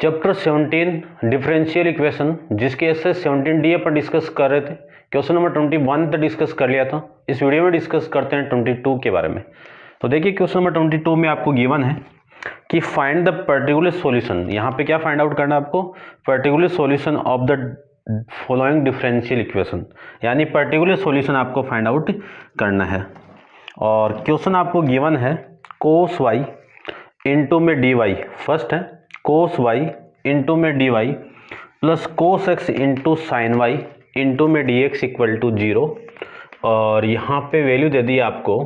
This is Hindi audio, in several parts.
चैप्टर 17 डिफरेंशियल इक्वेशन, जिसके एक्सरसाइज 17D पर डिस्कस कर रहे थे। क्वेश्चन नंबर 21 तक डिस्कस कर लिया था। इस वीडियो में डिस्कस करते हैं 22 के बारे में। तो देखिए क्वेश्चन नंबर 22 में आपको गिवन है कि फाइंड द पर्टिकुलर सॉल्यूशन। यहाँ पे क्या फाइंड आउट करना है आपको? Particular solution of the following differential equation, यानी पर्टिकुलर सॉल्यूशन आपको फाइंड आउट करना है। और क्वेश्चन आपको गिवन है कोस वाई इंटू में डी वाई, फर्स्ट है कोस वाई इंटू में D Y plus cos x into sine y into में डी एक्स इक्वल टू 0। और यहाँ पे वैल्यू दे दी आपको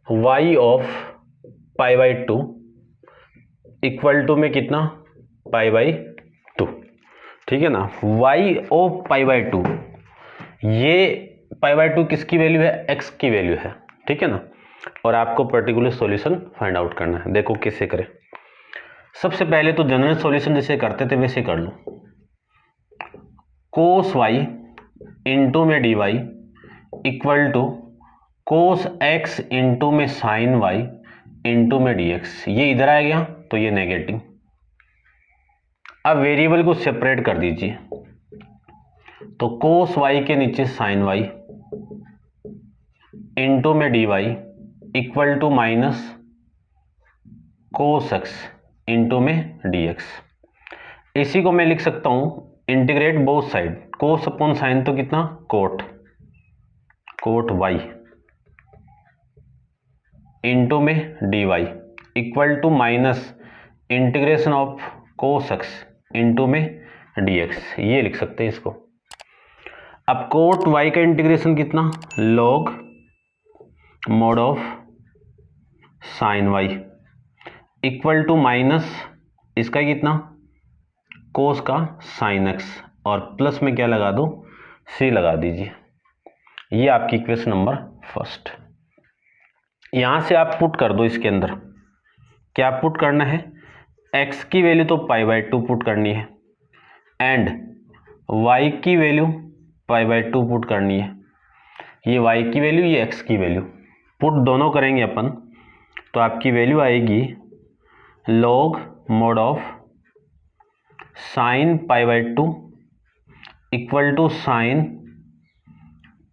y of pi by 2 equal to में कितना? पाई बाई 2, ठीक है ना। y ऑफ पाई बाई 2, ये पाई बाई 2 किसकी वैल्यू है? x की वैल्यू है, ठीक है ना। और आपको पर्टिकुलर सॉल्यूशन फाइंड आउट करना है। देखो कैसे करें। सबसे पहले तो जनरल सॉल्यूशन जैसे करते थे वैसे कर लो। कोस वाई इंटू में D Y equal to cos x into में साइन वाई इंटू में डी एक्स। ये इधर आ गया तो ये नेगेटिव। अब वेरिएबल को सेपरेट कर दीजिए, तो कोस वाई के नीचे साइन वाई इंटू में D Y equal to minus cos x into में डी एक्स। इसी को मैं लिख सकता हूं integrate both side, cos upon sine तो कितना? कोट वाई इंटू में D Y equal to minus integration of cos x into में डी एक्स। ये लिख सकते हैं इसको। अब कोट वाई का इंटीग्रेशन कितना? Log mod of sine y equal to minus इसका कितना? कोस का साइन एक्स, और प्लस में क्या लगा दो? सी लगा दीजिए। ये आपकी इक्वेशन नंबर फर्स्ट। यहां से आप पुट कर दो इसके अंदर। क्या पुट करना है? x की वैल्यू तो पाई बाई 2 पुट करनी है एंड y की वैल्यू पाई बाई 2 पुट करनी है। ये y की वैल्यू, ये x की वैल्यू पुट दोनों करेंगे अपन, तो आपकी वैल्यू आएगी log mod of sine pi by 2 equal to sine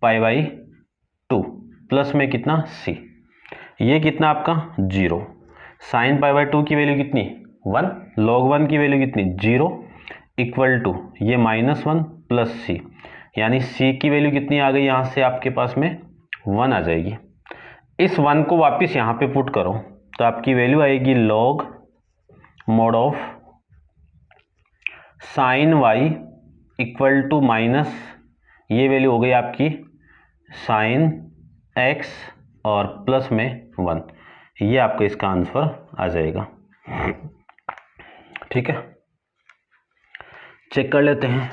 pi by 2 plus में कितना? c। ये कितना आपका? 0। साइन पाई बाई 2 की वैल्यू कितनी? 1। लॉग 1 की वैल्यू कितनी? 0 इक्वल टू ये -1 प्लस c, यानी c की वैल्यू कितनी आ गई? यहाँ से आपके पास में 1 आ जाएगी। इस 1 को वापस यहाँ पे पुट करो तो आपकी वैल्यू आएगी log mod of sine y equal to minus, ये वैल्यू हो गई आपकी साइन एक्स और प्लस में 1। ये आपका इसका आंसर आ जाएगा, ठीक है। चेक कर लेते हैं।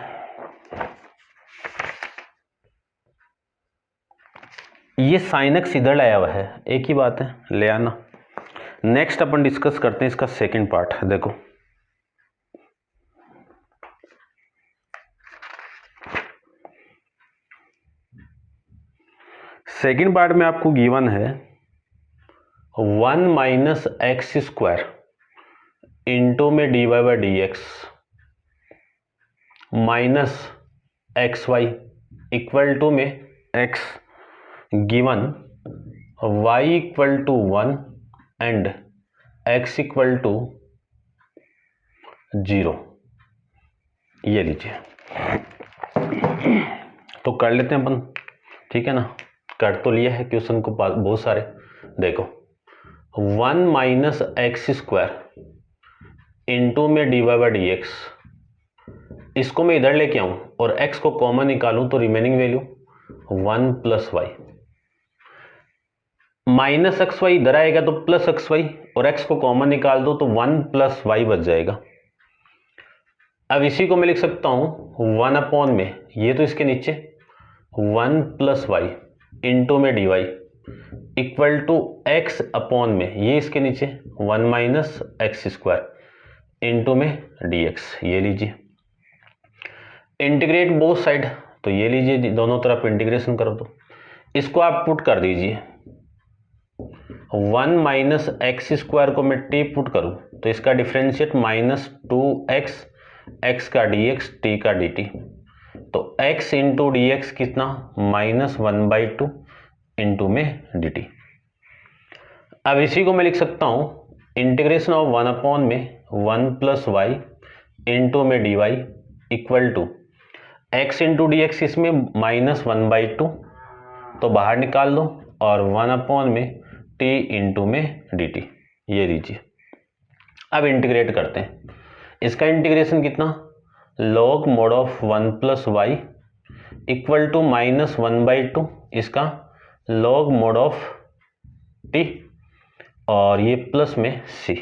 ये साइन एक्स इधर लाया हुआ है, एक ही बात है, ले आना। नेक्स्ट अपन डिस्कस करते हैं इसका सेकंड पार्ट। देखो सेकंड पार्ट में आपको गिवन है 1 माइनस एक्स स्क्वायर इंटू में D Y by D X minus x Y equal to में X given Y equal to 1 and X equal to 0। ये लीजिए, तो कर लेते हैं अपन, ठीक है ना। कर तो लिया है क्वेश्चन को बहुत सारे। देखो 1 माइनस एक्स स्क्वायर इंटू में D Y by D x, इसको मैं इधर लेके आऊं और x को कॉमन निकालूं तो remaining value 1 plus y. Minus x y इधर आएगा तो प्लस एक्स वाई, और x को कॉमन निकाल दो तो 1 प्लस वाई बच जाएगा। अब इसी को मैं लिख सकता हूं 1 अपॉन में, ये तो इसके नीचे 1 प्लस वाई इंटू में D Y equal to x upon में, ये इसके नीचे 1 माइनस एक्स स्क्वायर इंटू में डी एक्स। ये लीजिए इंटीग्रेट बोथ साइड, तो ये लीजिए दोनों तरफ इंटीग्रेशन कर दो। इसको आप पुट कर दीजिए 1 माइनस एक्स स्क्वायर को मैं टी पुट करूँ तो इसका डिफ्रेंशिएट -2x x का dx t का dt, तो x इंटू डी एक्स कितना -1/2 इंटू में dt। अब इसी को मैं लिख सकता हूँ इंटीग्रेशन ऑफ 1 में 1 प्लस वाई इंटू में D Y equal to x into d x इसमें -1/2 तो बाहर निकाल दो और 1 में t इंटू में dt, ये लीजिए। अब इंटीग्रेट करते हैं, इसका इंटीग्रेशन कितना log mod of 1 plus y equal to -1/2 इसका log mod ऑफ t और ये प्लस में c,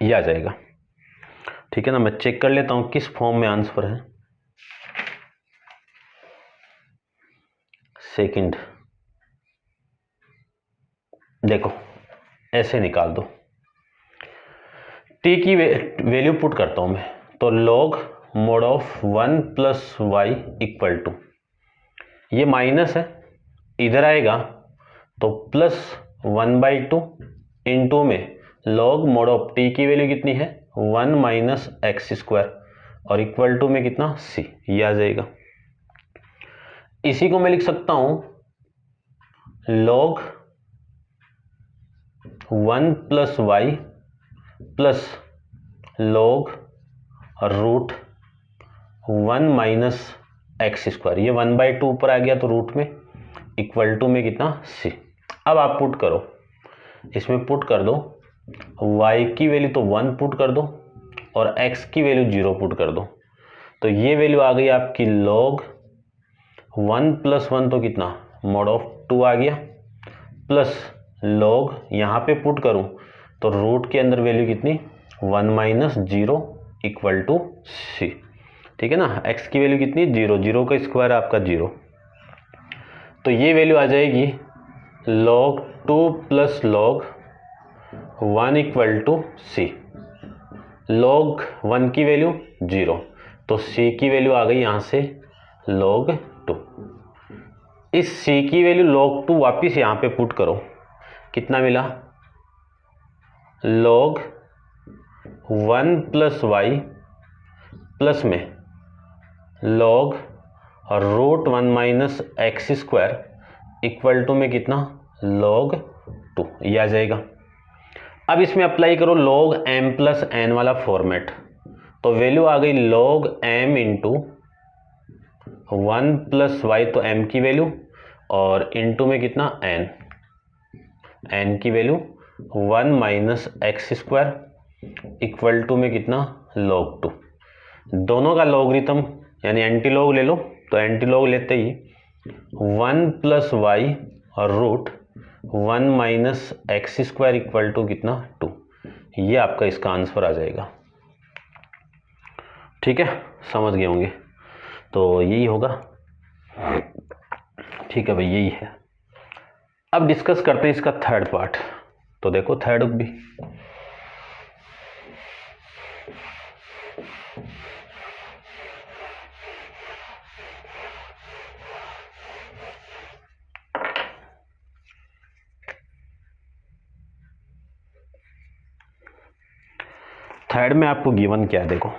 ये आ जाएगा। ठीक है ना, मैं चेक कर लेता हूं किस फॉर्म में आंसर है। सेकंड, देखो ऐसे निकाल दो, t की वैल्यू पुट करता हूं मैं, तो log mod of 1 plus y equal to, ये माइनस है इधर आएगा तो प्लस 1/2 इंटू में log mod ऑफ t की वैल्यू कितनी है 1 माइनस एक्स स्क्वायर और इक्वल टू में कितना c, ये आ जाएगा। इसी को मैं लिख सकता हूं log 1 plus y plus log root 1 minus x square, ये 1/2 ऊपर आ गया तो रूट में इक्वल टू में कितना c। अब आप पुट करो, इसमें पुट कर दो y की वैल्यू तो 1 पुट कर दो और x की वैल्यू 0 पुट कर दो, तो ये वैल्यू आ गई आपकी log 1 प्लस 1 तो कितना mod ऑफ 2 आ गया प्लस log यहाँ पे पुट करूँ तो रूट के अंदर वैल्यू कितनी 1 माइनस 0 इक्वल टू c। ठीक है ना, x की वैल्यू कितनी 0, 0 का स्क्वायर आपका 0, तो ये वैल्यू आ जाएगी log 2 plus log 1 equal to c। log 1 की वैल्यू 0 तो c की वैल्यू आ गई यहाँ से log 2। इस c की वैल्यू log 2 वापिस यहाँ पे पुट करो, कितना मिला log 1 प्लस वाई प्लस में log root 1 minus x square equal to में कितना log 2, ये आ जाएगा। अब इसमें अप्लाई करो log m प्लस n वाला फॉर्मेट, तो वैल्यू आ गई log m into 1 plus y तो m की वैल्यू और इंटू में कितना n की value 1 minus x square equal to में कितना log 2। दोनों का लॉगरिथम यानी एंटी लॉग ले लो, तो एंटी लॉग लेते ही 1 प्लस वाई और root 1 minus x square equal to कितना 2, ये आपका इसका आंसर आ जाएगा। ठीक है, समझ गए होंगे, तो यही होगा। ठीक है भाई, यही है। अब डिस्कस करते हैं इसका थर्ड पार्ट, तो देखो थर्ड भी थर्ड में आपको गिवन क्या है, देखो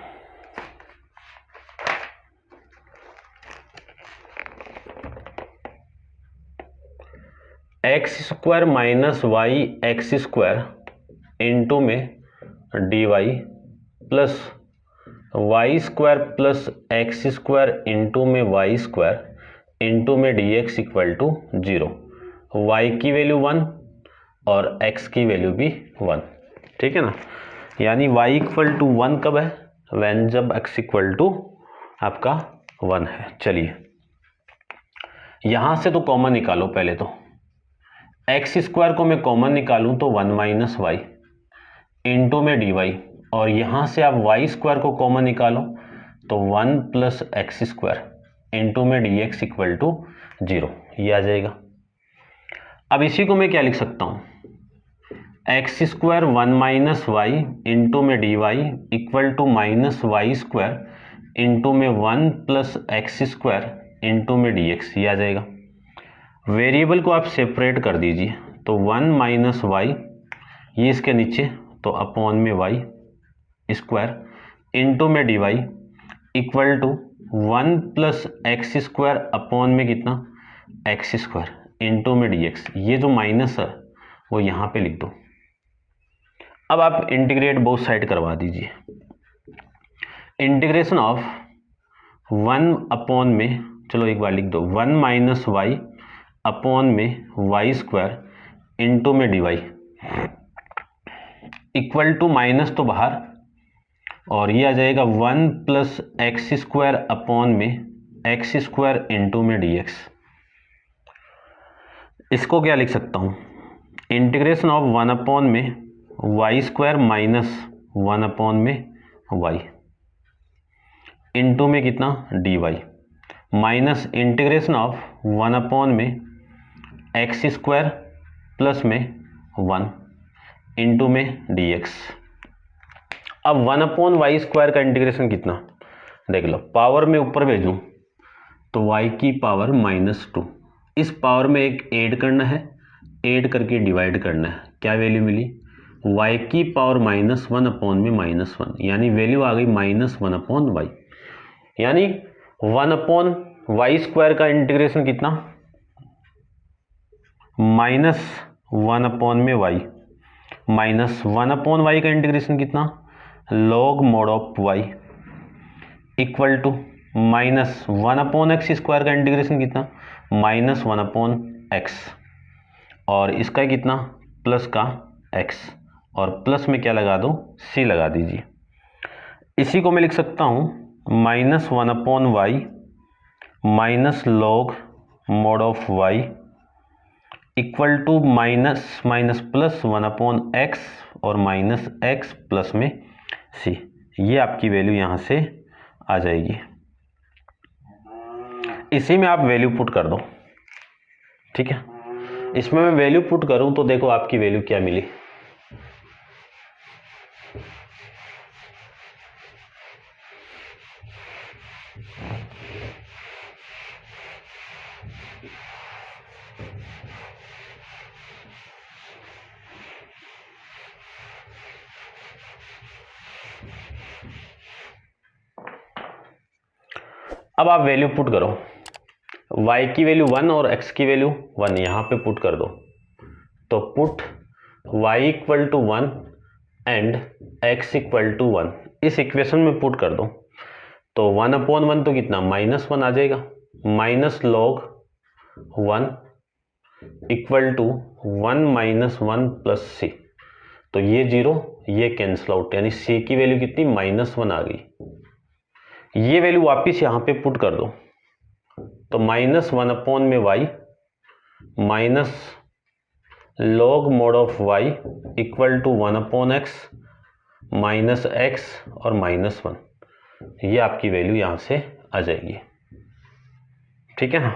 X square minus Y X square into में D Y plus Y square plus x square into में वाई स्क्वायर इंटू में D x equal to 0। Y की वैल्यू 1 और एक्स की वैल्यू भी 1। ठीक है ना, यानी y इक्वल टू 1 कब है, वैन जब x इक्वल टू आपका 1 है। चलिए यहां से तो कॉमन निकालो, पहले तो एक्स स्क्वायर को मैं कॉमन निकालूं तो 1 माइनस वाई इंटू में डी वाई, और यहां से आप वाई स्क्वायर को कॉमन निकालो तो 1 प्लस एक्स स्क्वायर इंटू में डी एक्स इक्वल टू 0, ये आ जाएगा। अब इसी को मैं क्या लिख सकता हूं, X square 1 minus Y into में D Y equal to minus Y square into में 1 प्लस एक्स स्क्वायर इंटू में डी एक्स, ये आ जाएगा। वेरिएबल को आप सेपरेट कर दीजिए, तो 1 माइनस वाई, ये इसके नीचे, तो अपॉन में वाई स्क्वायर इंटू में D Y equal to 1 plus x square upon में कितना एक्स स्क्वायर इंटू में डी एक्स। ये जो माइनस है वो यहाँ पे लिख दो। अब आप इंटीग्रेट बोथ साइड करवा दीजिए। इंटीग्रेशन ऑफ 1 अपॉन में, चलो एक बार लिख दो, 1 माइनस वाई अपॉन में वाई स्क्वायर इंटू में D Y equal to minus तो बाहर, और ये आ जाएगा 1 प्लस एक्स स्क्वायर अपॉन में एक्स स्क्वायर इंटू में डी एक्स। इसको क्या लिख सकता हूँ, इंटीग्रेशन ऑफ 1 अपॉन में वाई स्क्वायर माइनस 1 अपॉन में वाई इंटू में कितना d y minus integration of 1 upon में एक्स स्क्वायर प्लस में 1 इंटू में डी एक्स। अब 1 अपॉन वाई स्क्वायर का इंटीग्रेशन कितना, देख लो, पावर में ऊपर भेजूँ तो y की पावर -2, इस पावर में एक ऐड करना है, ऐड करके डिवाइड करना है। क्या वैल्यू मिली, y की पावर -1 अपॉन में -1, यानी वैल्यू आ गई -1 अपॉन वाई। यानी 1 अपॉन वाई स्क्वायर का इंटीग्रेशन कितना, -1 अपॉन में वाई माइनस 1 अपॉन वाई का इंटीग्रेशन कितना, log mod of y equal to -1 upon x square का इंटीग्रेशन कितना, -1 अपॉन एक्स, और इसका कितना प्लस का x, और प्लस में क्या लगा दो, c लगा दीजिए। इसी को मैं लिख सकता हूँ -1 upon y minus log mod of y equal to minus plus 1 upon x और माइनस एक्स प्लस में c। ये आपकी वैल्यू यहाँ से आ जाएगी। इसी में आप वैल्यू पुट कर दो, ठीक है। इसमें मैं वैल्यू पुट करूं तो देखो आपकी वैल्यू क्या मिली, अब आप वैल्यू पुट करो, y की वैल्यू 1 और x की वैल्यू 1 यहाँ पे पुट कर दो। तो put y equal to 1 and x equal to 1 इस इक्वेशन में पुट कर दो। तो 1 अपॉन 1 तो कितना -1 आ जाएगा, minus log 1 equal to 1 minus 1 plus c। तो ये 0 ये कैंसिल आउट, यानी c की वैल्यू कितनी -1 आ गई। ये वैल्यू वापिस यहाँ पे पुट कर दो, तो -1 अपॉन में y minus log mod of y equal to 1 upon x minus x और -1। ये आपकी वैल्यू यहाँ से आ जाएगी, ठीक है ना।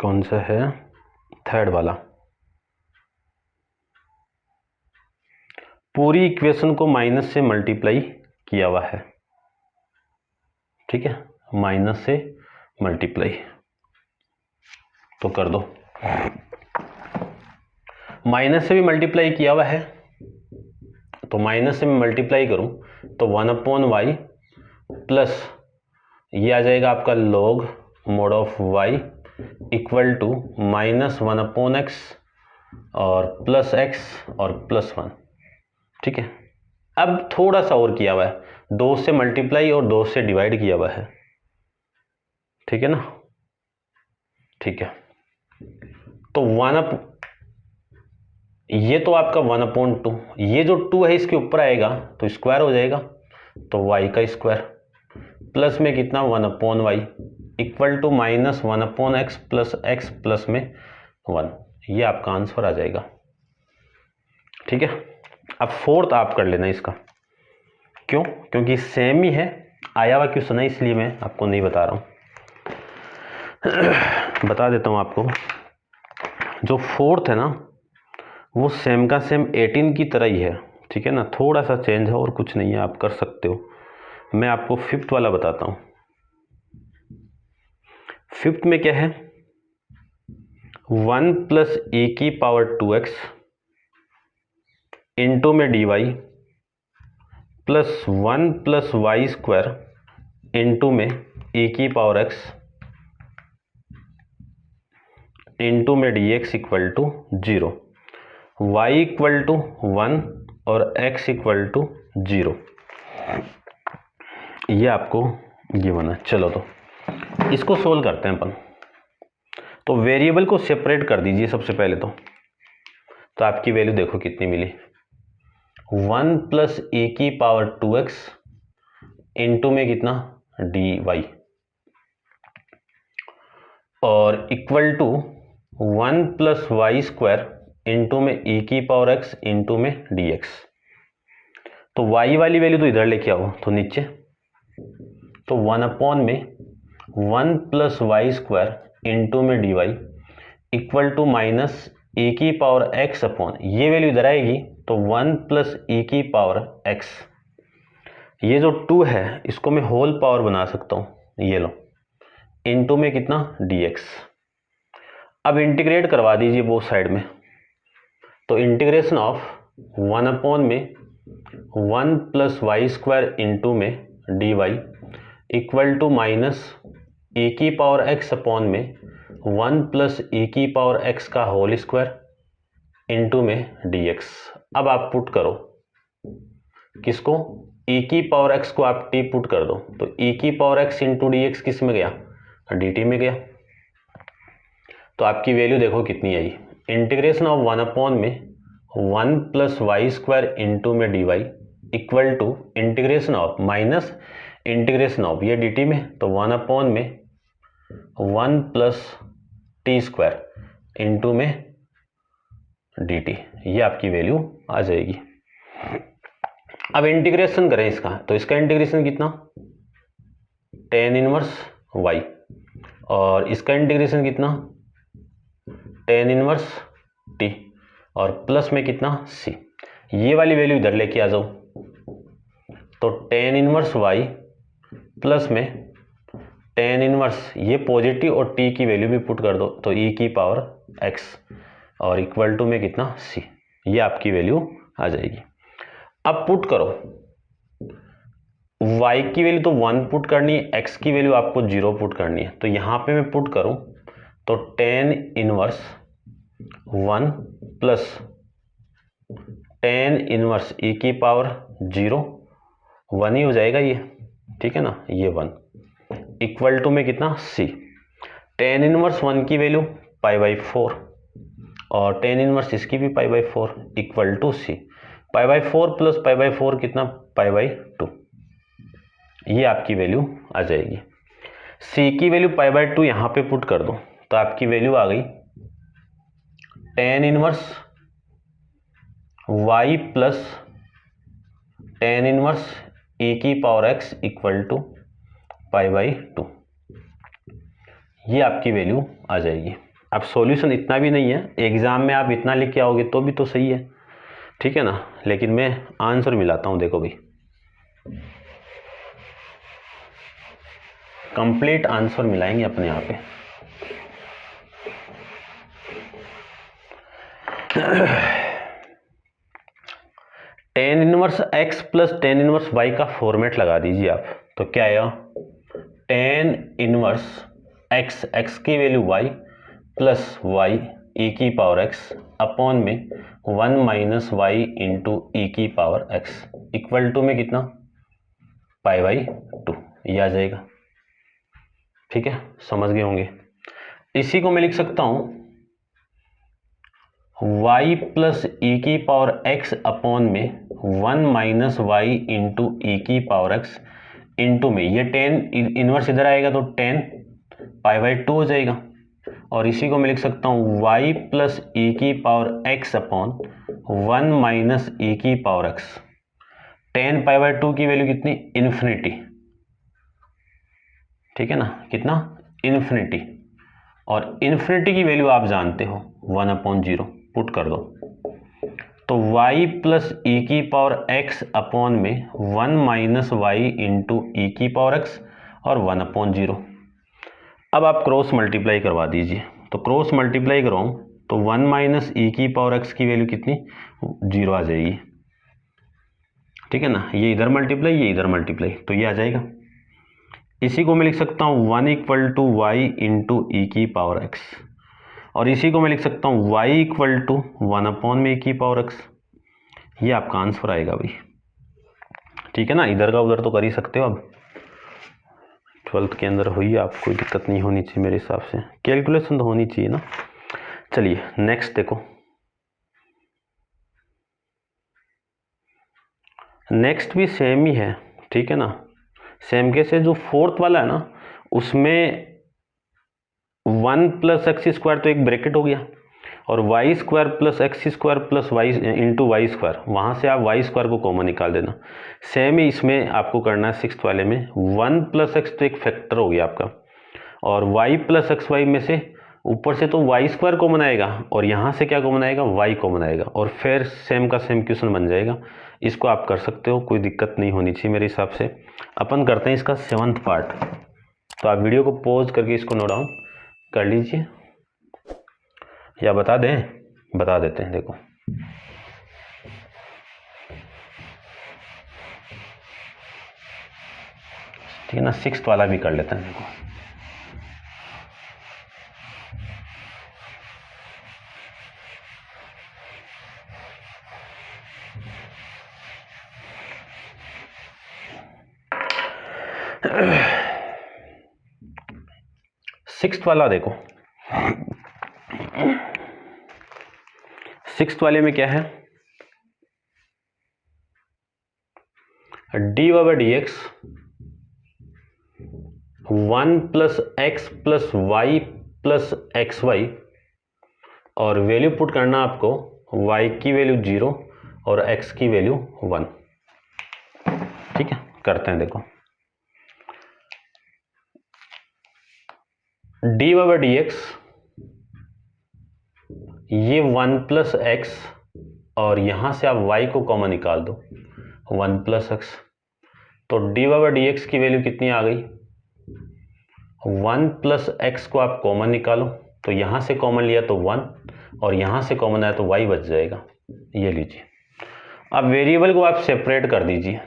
कौन सा है, थर्ड वाला। पूरी इक्वेशन को माइनस से मल्टीप्लाई किया हुआ है, ठीक है, माइनस से मल्टीप्लाई तो कर दो। माइनस से भी मल्टीप्लाई किया हुआ है, तो माइनस से मैं मल्टीप्लाई करूं तो 1 अपॉन वाई प्लस ये आ जाएगा आपका log mod of y equal to -1 upon x और प्लस एक्स और प्लस 1, ठीक है। अब थोड़ा सा और किया हुआ है, 2 से मल्टीप्लाई और 2 से डिवाइड किया हुआ है, ठीक है ना, ठीक है। तो ये तो आपका 1 अपॉन 2, ये जो 2 है इसके ऊपर आएगा तो स्क्वायर हो जाएगा, तो y का स्क्वायर प्लस में कितना 1 upon y equal to -1 upon x plus x plus में 1। ये आपका आंसर आ जाएगा, ठीक है। अब फोर्थ आप कर लेना इसका, क्यों, क्योंकि सेम ही है, आया हुआ क्वेश्चन है, इसलिए मैं आपको नहीं बता रहा हूँ। बता देता हूँ आपको, जो फोर्थ है ना वो सेम का सेम 18 की तरह ही है, ठीक है ना, थोड़ा सा चेंज है और कुछ नहीं है, आप कर सकते हो। मैं आपको फिफ्थ वाला बताता हूँ। फिफ्थ में क्या है, 1 प्लस ए की पावर 2x इंटू में dy plus 1 plus Y square into में ए की पावर x इंटू में dx equal to 0, y equal to 1 और x इक्वल टू 0। ये आपको ये बना। चलो तो इसको सोल्व करते हैं अपन। तो वेरिएबल को सेपरेट कर दीजिए सबसे पहले तो आपकी वैल्यू देखो कितनी मिली, 1 प्लस ए की पावर 2x इंटू में कितना dy और equal to 1 plus Y square into में ए की पावर x इंटू में dx। तो y वाली वैल्यू तो इधर लेके आओ तो नीचे, तो 1 अपॉन में 1 प्लस वाई स्क्वायर इंटू में dy इक्वल टू माइनस ए की पावर x अपॉन, ये वैल्यू इधर आएगी तो 1 प्लस ए की पावर x, ये जो 2 है इसको मैं होल पावर बना सकता हूँ, ये लो, इंटू में कितना dx। अब इंटीग्रेट करवा दीजिए बोथ साइड में, तो इंटीग्रेशन ऑफ 1 अपॉन में 1 प्लस वाई स्क्वायर इंटू में dy इक्वल टू माइनस ए की पावर x अपॉन में 1 प्लस ए की पावर x का होल स्क्वायर इंटू में dx। अब आप पुट करो किसको, e की पावर x को आप t पुट कर दो, तो e की पावर x इंटू dx किस में गया, dt में गया। तो आपकी वैल्यू देखो कितनी आई, इंटीग्रेशन ऑफ 1 अपॉन में 1 प्लस वाई स्क्वायर इंटू में dy equal to integration of minus integration of ये dt में, तो 1 अपॉन में 1 प्लस टी स्क्वायर इंटू में dt, ये आपकी वैल्यू आ जाएगी। अब इंटीग्रेशन करें इसका, तो इसका इंटीग्रेशन कितना tan इनवर्स y और इसका इंटीग्रेशन कितना tan इनवर्स t और प्लस में कितना c, ये वाली वैल्यू इधर लेके आ जाओ, तो tan इनवर्स y प्लस में tan इनवर्स ये पॉजिटिव और t की वैल्यू भी पुट कर दो, तो e की पावर x और इक्वल टू में कितना c, ये आपकी वैल्यू आ जाएगी। अब पुट करो, y की वैल्यू तो 1 पुट करनी है, x की वैल्यू आपको 0 पुट करनी है, तो यहाँ पे मैं पुट करूँ तो tan inverse 1 plus tan inverse e की पावर 0, 1 ही हो जाएगा ये, ठीक है ना, ये 1 इक्वल टू में कितना c, tan इनवर्स 1 की वैल्यू π/4 और tan इनवर्स इसकी भी π/4 इक्वल टू c, π/4 प्लस π/4 कितना π/2, ये आपकी वैल्यू आ जाएगी। c की वैल्यू π/2 यहाँ पे पुट कर दो, तो आपकी वैल्यू आ गई tan inverse y plus tan inverse e की पावर x इक्वल टू π/2, ये आपकी वैल्यू आ जाएगी। अब सॉल्यूशन इतना भी नहीं है, एग्जाम में आप इतना लिख के आओगे तो भी तो सही है, ठीक है ना, लेकिन मैं आंसर मिलाता हूं, देखो भाई कंप्लीट आंसर मिलाएंगे अपने यहाँ पे। tan inverse x plus tan inverse y का फॉर्मेट लगा दीजिए आप, तो क्या आएगा tan इनवर्स x, x की value y plus y e की पावर x अपॉन में 1 माइनस वाई इंटू ई की पावर x इक्वल टू में कितना π/2, ये आ जाएगा, ठीक है, समझ गए होंगे। इसी को मैं लिख सकता हूं y प्लस ई की पावर x अपॉन में 1 माइनस वाई इंटू ई की पावर x इंटू में ये tan इनवर्स इधर आएगा तो tan π/2 हो जाएगा, और इसी को मैं लिख सकता हूँ y प्लस ई की पावर x अपॉन 1 माइनस ई की पावर x, tan π/2 की वैल्यू कितनी इन्फिनिटी, ठीक है ना, कितना इन्फिनिटी, और इन्फिनिटी की वैल्यू आप जानते हो 1/0 पुट कर दो, तो y प्लस ई की पावर x अपॉन में 1 माइनस वाई इंटू ई की पावर x और 1/0। अब आप क्रॉस मल्टीप्लाई करवा दीजिए, तो क्रॉस मल्टीप्लाई कराऊँ तो 1 माइनस ई की पावर x की वैल्यू कितनी 0 आ जाएगी, ठीक है ना। ये इधर मल्टीप्लाई, ये इधर मल्टीप्लाई, तो ये आ जाएगा। इसी को मैं लिख सकता हूँ 1 इक्वल टू वाई इंटू ई की पावर x, और इसी को मैं लिख सकता हूँ y इक्वल टू 1 अपॉन में ई की पावर x। ये आपका आंसर आएगा भाई, ठीक है ना। इधर का उधर तो कर ही सकते हो, अब 12th के अंदर हुई, आप कोई दिक्कत नहीं होनी चाहिए मेरे हिसाब से, कैलकुलेशन तो होनी चाहिए ना। चलिए नेक्स्ट देखो, नेक्स्ट भी सेम ही है, ठीक है ना। सेम कैसे, जो फोर्थ वाला है ना उसमें 1 प्लस एक्स स्क्वायर तो एक ब्रैकेट हो गया, और y square plus x square plus y into y square, वहाँ से आप वाई स्क्वायर को कॉमन निकाल देना। सेम ही इसमें आपको करना है 6th वाले में, 1 प्लस एक्स तो एक फैक्टर हो गया आपका, और वाई प्लस एक्स वाई में से ऊपर से तो वाई स्क्वायर कॉमन आएगा, और यहाँ से क्या कॉमन आएगा, वाई कॉमन आएगा, और फिर सेम का सेम क्वेश्चन बन जाएगा। इसको आप कर सकते हो, कोई दिक्कत नहीं होनी चाहिए मेरे हिसाब से। अपन करते हैं इसका 7th पार्ट, तो आप वीडियो को पॉज करके इसको नोट डाउन कर लीजिए, या बता दें, बता देते हैं। देखो ठीक है ना, 6th वाला भी कर लेते हैं। देखो सिक्स्थ वाला देखो, 6th वाले में क्या है, d by D x 1 plus x plus y plus x y, और वैल्यू पुट करना आपको y की वैल्यू 0 और x की वैल्यू 1, ठीक है। करते हैं, देखो डी बाई डी एक्स, ये 1 प्लस एक्स, और यहां से आप y को कॉमन निकाल दो 1 प्लस एक्स, तो डी बाई डी एक्स की वैल्यू कितनी आ गई, 1 प्लस एक्स को आप कॉमन निकालो, तो यहां से कॉमन लिया तो 1, और यहां से कॉमन आया तो y बच जाएगा। ये लीजिए, अब वेरिएबल को आप सेपरेट कर दीजिए,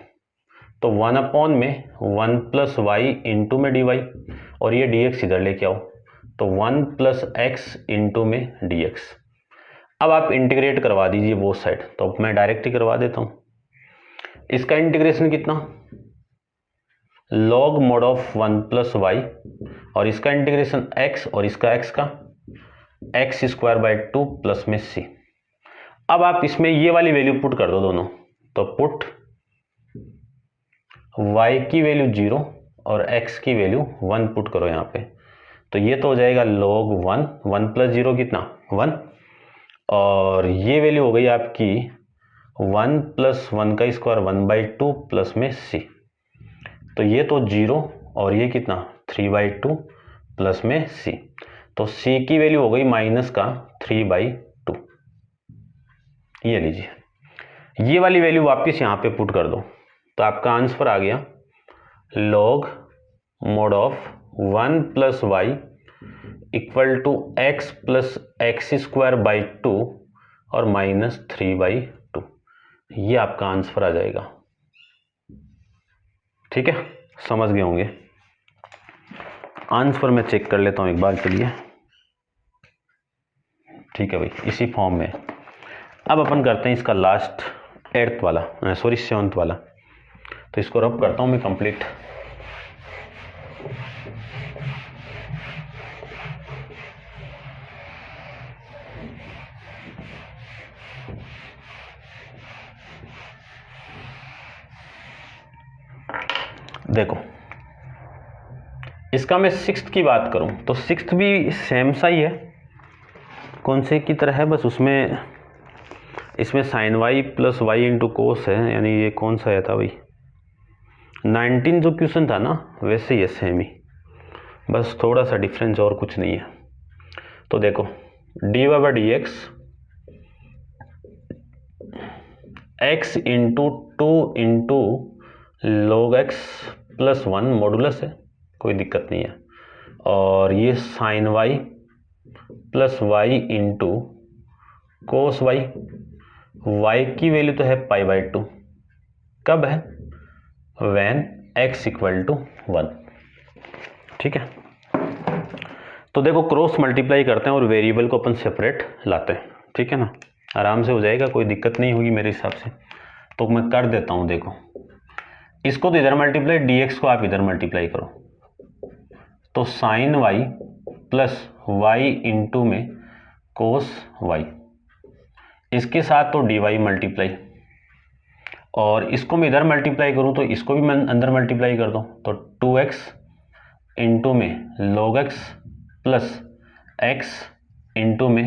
तो 1 अपॉन में 1 प्लस वाई इंटू में डी वाई, और ये डी एक्स इधर लेके आओ, तो 1 प्लस एक्स इंटू में डी एक्स। अब आप इंटीग्रेट करवा दीजिए बोथ साइड, तो मैं डायरेक्ट ही करवा देता हूँ। इसका इंटीग्रेशन कितना, log mod of 1 plus y, और इसका इंटीग्रेशन x, और इसका x का एक्स स्क्वायर बाई 2 प्लस में c। अब आप इसमें ये वाली वैल्यू पुट कर दो दोनों, तो पुट y की वैल्यू 0 और x की वैल्यू 1 पुट करो यहाँ पे, तो ये तो हो जाएगा log 1, 1 प्लस 0 कितना 1, और ये वैल्यू हो गई आपकी 1 प्लस 1 का स्क्वायर 1/2 प्लस में c, तो ये तो 0 और ये कितना 3/2 प्लस में c, तो c की वैल्यू हो गई माइनस का 3/2। ये लीजिए, ये वाली वैल्यू वापस यहाँ पे पुट कर दो, तो आपका आंसर आ गया log mod of 1 plus y equal to x plus x square by 2 और माइनस 3/2। ये आपका आंसर आ जाएगा, ठीक है। समझ गए होंगे। आंसर मैं चेक कर लेता हूँ एक बार के लिए, ठीक है भाई, इसी फॉर्म में। अब अपन करते हैं इसका लास्ट 8th वाला, सॉरी 7th वाला, तो इसको रब करता हूँ मैं कंप्लीट। देखो इसका मैं 6th की बात करूं तो 6th भी सेम सा ही है, कौन से की तरह है, बस उसमें इसमें sine y plus y into cos है, यानी ये कौन सा आया था भाई 19 जो क्वेश्चन था ना, वैसे ही है सेम ही, बस थोड़ा सा डिफरेंस और कुछ नहीं है। तो देखो d by D x x into 2 into log x plus 1 modulus है, कोई दिक्कत नहीं है, और ये sine y plus y into cos y, y की वैल्यू तो है π/2, कब है, वैन x इक्वल टू 1। ठीक है, तो देखो क्रॉस मल्टीप्लाई करते हैं और वेरिएबल को अपन सेपरेट लाते हैं, ठीक है ना, आराम से हो जाएगा, कोई दिक्कत नहीं होगी मेरे हिसाब से। तो मैं कर देता हूं, देखो इसको तो इधर मल्टीप्लाई, dx को आप इधर मल्टीप्लाई करो, तो sine y plus y into में कोस y, इसके साथ तो dy मल्टीप्लाई, और इसको मैं इधर मल्टीप्लाई करूं तो इसको भी मैं अंदर मल्टीप्लाई कर दूं, तो 2x इंटू में log x plus x into में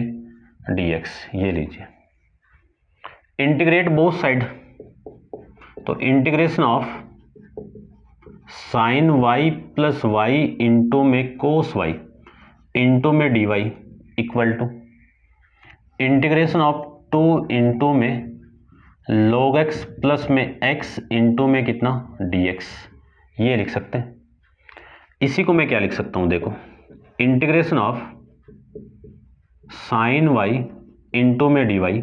dx, ये लीजिए। इंटीग्रेट बोथ साइड, तो integration of sine y plus y into में कोस y इंटू में dy equal to integration of 2 into में log x प्लस में x इंटू में कितना dx, ये लिख सकते हैं। इसी को मैं क्या लिख सकता हूं, देखो integration of sine y into में dy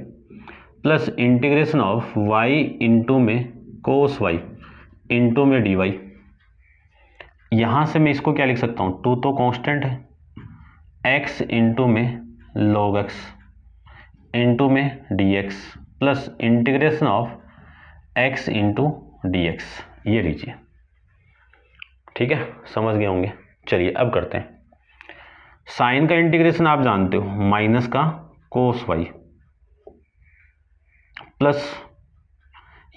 plus integration of y into में कोस y इंटू में dy, यहां से मैं इसको क्या लिख सकता हूं, 2 तो कांस्टेंट है, x इंटू में log x इंटू में dx plus integration of x into dx, ये लीजिए। ठीक है, समझ गए होंगे। चलिए अब करते हैं, साइन का इंटीग्रेशन आप जानते हो, माइनस का कोस y प्लस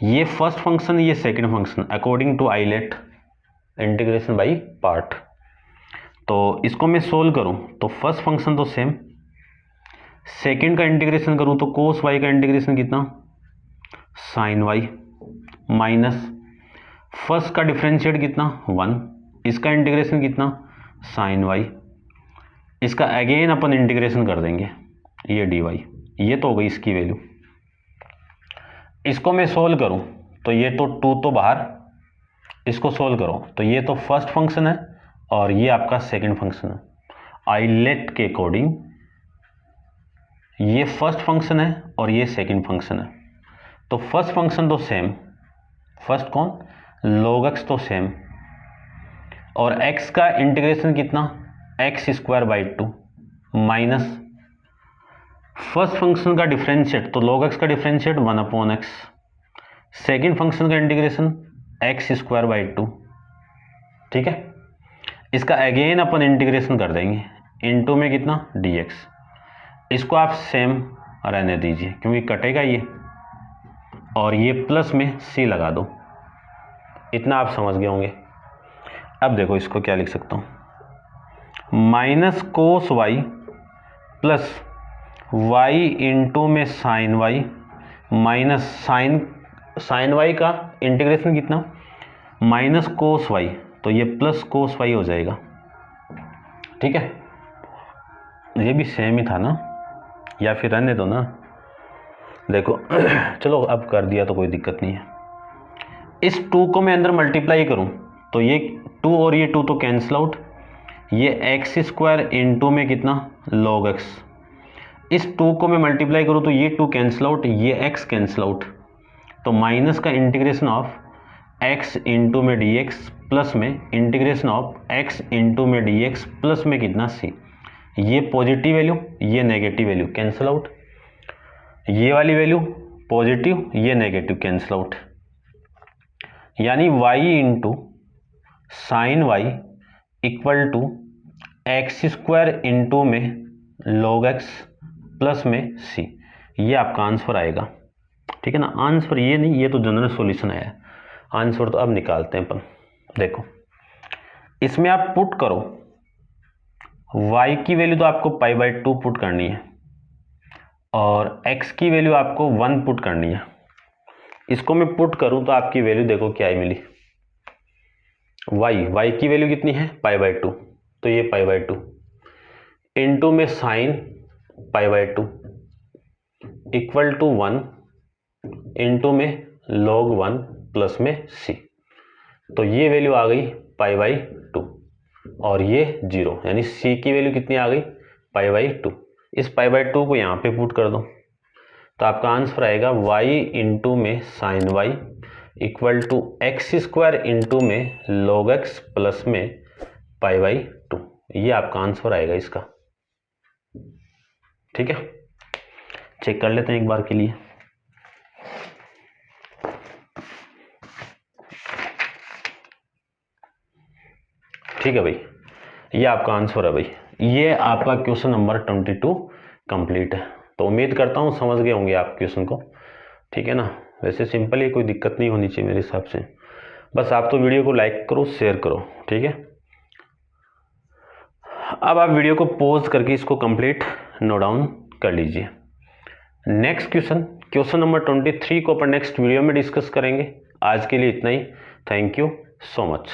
ये फर्स्ट फंक्शन ये second function according to ILATE integration by part. तो इसको मैं सोल्व करूं तो फर्स्ट फंक्शन तो सेम, सेकंड का इंटीग्रेशन करूं तो कोस y का इंटीग्रेशन कितना, साइन y, माइनस फर्स्ट का डिफरेंशिएट कितना 1, इसका इंटीग्रेशन कितना साइन y, इसका अगेन अपन इंटीग्रेशन कर देंगे, ये dy, ये तो हो गई इसकी वैल्यू। इसको मैं सोल्व करूं तो ये तो 2 तो बाहर, इसको सोल्व करो तो ये तो फर्स्ट फंक्शन है और ये आपका सेकंड फंक्शन है। आइलेट के अकॉर्डिंग ये फर्स्ट फंक्शन है और ये सेकंड फंक्शन है, तो फर्स्ट फंक्शन तो सेम, फर्स्ट कौन log x तो सेम, और x का इंटीग्रेशन कितना x² / 2 माइनस फर्स्ट फंक्शन का डिफरेंशिएट, तो log x का डिफरेंशिएट 1/x, सेकंड फंक्शन का इंटीग्रेशन x² / 2। ठीक है, इसका अगेन अपन इंटीग्रेशन कर देंगे, इनटू में कितना dx, इसको आप सेम रहने दीजिए क्योंकि कटेगा ये, और ये प्लस में c लगा दो, इतना आप समझ गए होंगे। अब देखो इसको क्या लिख सकता हूं, minus cos y plus y into में sine y minus sine y का इंटीग्रेशन कितना माइनस कोस y, तो ये प्लस कोस y हो जाएगा। ठीक है, ये भी सेम ही था ना, या फिर रहने दो ना, देखो चलो अब कर दिया तो कोई दिक्कत नहीं है। इस 2 को मैं अंदर मल्टीप्लाई करूं तो ये 2 और ये 2 तो कैंसिल आउट, ये x² इंटू में कितना log x, इस 2 को मैं मल्टीप्लाई करूं तो ये 2 कैंसिल आउट, ये x कैंसिल आउट, तो माइनस का इंटीग्रेशन ऑफ x इंटू में dx प्लस में इंटीग्रेशन ऑफ x इंटू में dx प्लस में कितना c, ये पॉजिटिव वैल्यू ये नेगेटिव वैल्यू कैंसिल आउट, ये वाली वैल्यू पॉजिटिव ये नेगेटिव कैंसिल आउट, यानी y इंटू sine y equal to x² into में log x प्लस में c, ये आपका आंसर आएगा। ठीक है ना, आंसर ये नहीं, ये तो जनरल सॉल्यूशन है, आंसर तो अब निकालते हैं अपन। देखो इसमें आप पुट करो, y की वैल्यू तो आपको π/2 पुट करनी है और x की वैल्यू आपको 1 पुट करनी है। इसको मैं पुट करूं तो आपकी वैल्यू देखो क्या ही मिली, y की वैल्यू कितनी है π/2, तो ये π/2 इंटू में साइन π/2 इक्वल टू 1 इंटू में log 1 प्लस में c, तो ये वैल्यू आ गई π/2 और ये 0, यानी c की वैल्यू कितनी आ गई π/2। इस π/2 को यहाँ पे पुट कर दो तो आपका आंसर आएगा y इंटू में sine y equal to x square into में log x प्लस में π/2। ये आपका आंसर आएगा इसका। ठीक है, चेक कर लेते हैं एक बार के लिए। ठीक है भाई, ये आपका आंसर है भाई। ये आपका क्वेश्चन नंबर 22 कंप्लीट है। तो उम्मीद करता हूँ समझ गए होंगे आप क्वेश्चन को। ठीक है ना, वैसे सिंपल है, कोई दिक्कत नहीं होनी चाहिए मेरे हिसाब से। बस आप तो वीडियो को लाइक करो, शेयर करो। ठीक है, अब आप वीडियो को पॉज करके इसको कंप्लीट नोट डाउन कर लीजिए। नेक्स्ट क्वेश्चन नंबर 23 को अपन नेक्स्ट वीडियो में डिस्कस करेंगे। आज के लिए इतना ही। Thank you so much.